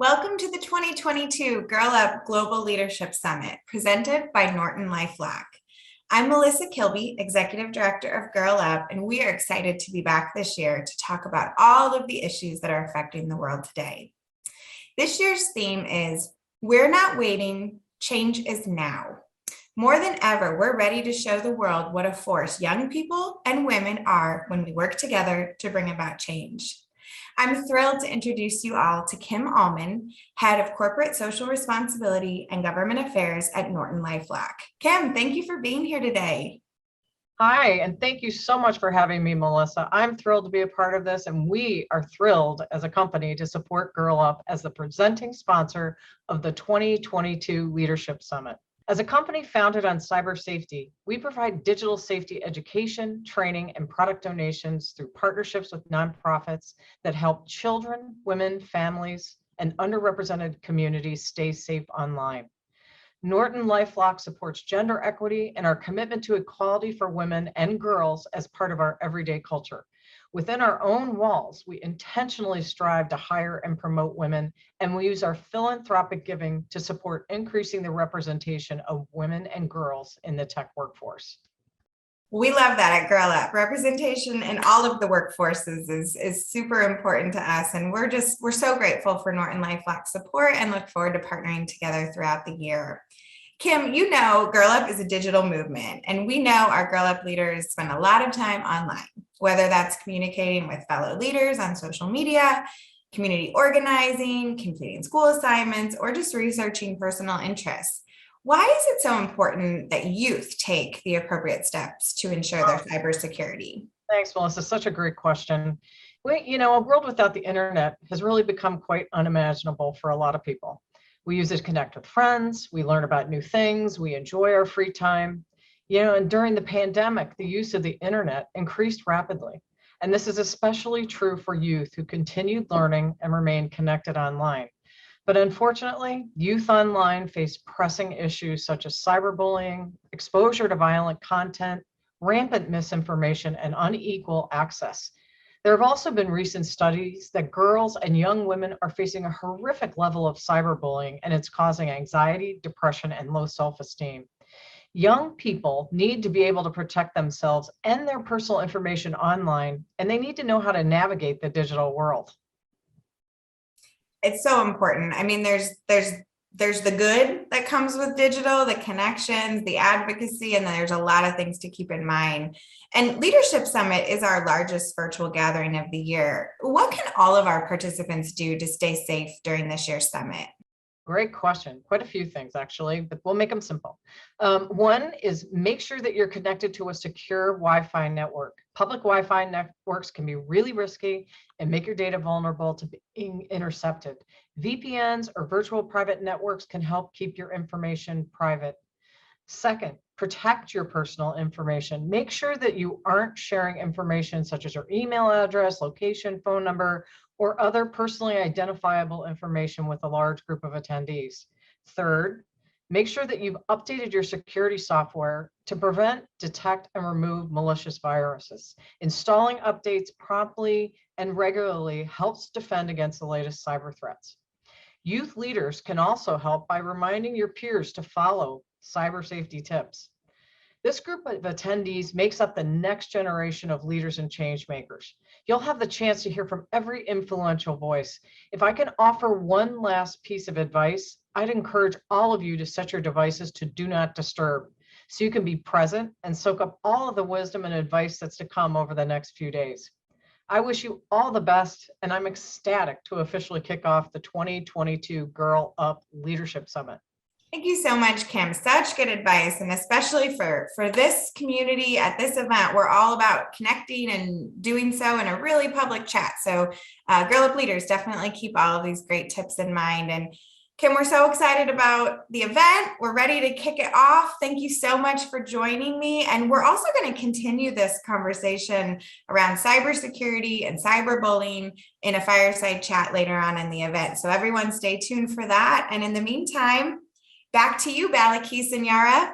Welcome to the 2022 Girl Up Global Leadership Summit, presented by NortonLifeLock. I'm Melissa Kilby, Executive Director of Girl Up, and we are excited to be back this year to talk about all of the issues that are affecting the world today. This year's theme is, We're Not Waiting, Change is Now. More than ever, we're ready to show the world what a force young people and women are when we work together to bring about change. I'm thrilled to introduce you all to Kim Allman, Head of Corporate Social Responsibility and Government Affairs at NortonLifeLock. Kim, thank you for being here today. Hi, and thank you so much for having me, Melissa. I'm thrilled to be a part of this, and we are thrilled as a company to support Girl Up as the presenting sponsor of the 2022 Leadership Summit. As a company founded on cyber safety, we provide digital safety education, training, and product donations through partnerships with nonprofits that help children, women, families, and underrepresented communities stay safe online. NortonLifeLock supports gender equity and our commitment to equality for women and girls as part of our everyday culture. Within our own walls, we intentionally strive to hire and promote women, and we use our philanthropic giving to support increasing the representation of women and girls in the tech workforce. We love that at Girl Up. Representation in all of the workforces is super important to us, and we're so grateful for NortonLifeLock support and look forward to partnering together throughout the year. Kim, you know Girl Up is a digital movement, and we know our Girl Up leaders spend a lot of time online, whether that's communicating with fellow leaders on social media, community organizing, completing school assignments, or just researching personal interests. Why is it so important that youth take the appropriate steps to ensure their cybersecurity? Thanks, Melissa. Such a great question. A world without the internet has really become quite unimaginable for a lot of people. We use it to connect with friends, we learn about new things, we enjoy our free time. And during the pandemic, the use of the internet increased rapidly. And this is especially true for youth who continued learning and remain connected online. But unfortunately, youth online face pressing issues such as cyberbullying, exposure to violent content, rampant misinformation, and unequal access. There have also been recent studies that girls and young women are facing a horrific level of cyberbullying, and it's causing anxiety, depression, and low self-esteem. Young people need to be able to protect themselves and their personal information online, and they need to know how to navigate the digital world. It's so important. I mean, there's the good that comes with digital, the connections, the advocacy, and then there's a lot of things to keep in mind. And Leadership Summit is our largest virtual gathering of the year. What can all of our participants do to stay safe during this year's summit? Great question. Quite a few things, actually, but we'll make them simple. One is make sure that you're connected to a secure Wi-Fi network. Public Wi-Fi networks can be really risky and make your data vulnerable to being intercepted. VPNs or virtual private networks can help keep your information private. Second, protect your personal information. Make sure that you aren't sharing information such as your email address, location, phone number, or other personally identifiable information with a large group of attendees. Third, make sure that you've updated your security software to prevent, detect, and remove malicious viruses. Installing updates promptly and regularly helps defend against the latest cyber threats. Youth leaders can also help by reminding your peers to follow cyber safety tips. This group of attendees makes up the next generation of leaders and change makers. You'll have the chance to hear from every influential voice. If I can offer one last piece of advice, I'd encourage all of you to set your devices to do not disturb so you can be present and soak up all of the wisdom and advice that's to come over the next few days. I wish you all the best, and I'm ecstatic to officially kick off the 2022 Girl Up Leadership Summit. Thank you so much, Kim. Such good advice. And especially for this community at this event, we're all about connecting and doing so in a really public chat. So Girl Up leaders, definitely keep all of these great tips in mind. And Kim, we're so excited about the event. We're ready to kick it off. Thank you so much for joining me. And we're also going to continue this conversation around cybersecurity and cyberbullying in a fireside chat later on in the event. So everyone stay tuned for that. And in the meantime, back to you, Balakis and Yara.